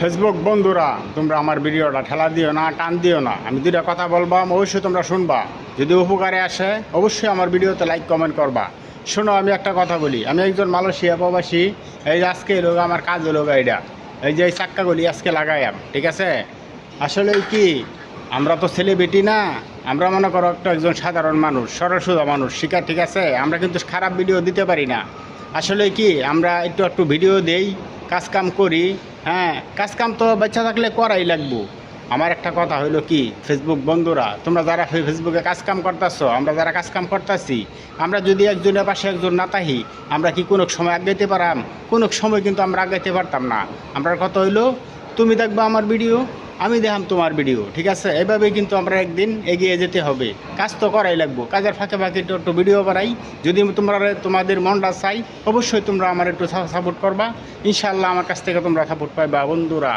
Facebook বন্ধুরা, তোমরা আমার ভিডিওটা ঠেলা দিও না, টান দিও না। আমি দুইটা কথা বলবাম, অবশ্যই তোমরা শুনবা। যদি উপকারে আসে অবশ্যই আমার ভিডিওতে লাইক কমেন্ট করবা। শোনো, আমি একটা কথা বলি। আমি একজন মালয়েশিয়া প্রবাসী। এই যে আজকে এলো আমার কাজ হলো এটা, এই যে এই চাক্কাগুলি আজকে লাগাইয়াম, ঠিক আছে? আসলে কি, আমরা তো সেলিব্রিটি না, আমরা মনে করো একজন সাধারণ মানুষ, সরল সোজা মানুষ, শিকার, ঠিক আছে? আমরা কিন্তু খারাপ ভিডিও দিতে পারি না। আসলে কি, আমরা একটু ভিডিও দেই, কাজকাম করি। হ্যাঁ, কাজকাম তো বাচ্চা থাকলে করাই লাগবো। আমার একটা কথা হইলো কি, ফেসবুক বন্ধুরা, তোমরা যারা ফেসবুকে কাজকাম করতেছো, আমরা যারা কাজকাম করতেছি, আমরা যদি একজনের পাশে একজন না থাকি, আমরা কি কোনো সময় আগাইতে পারাম? কোনো সময় কিন্তু আমরা আগাইতে পারতাম না। আমরা কথা হইলো, তুমি দেখবা আমার ভিডিও, আমি দেখাম তোমার ভিডিও, ঠিক আছে? এভাবেই কিন্তু আমরা একদিন এগিয়ে যেতে হবে। কাজ তো করাই লাগবো, কাজের ফাঁকে ফাঁকে একটু ভিডিও বানাই। যদি তোমাদের মনটা চাই, অবশ্যই তোমরা আমার একটু সাপোর্ট করবা। ইনশাআল্লাহ আমার কাছ থেকে তোমরা সাপোর্ট পাইবা বন্ধুরা।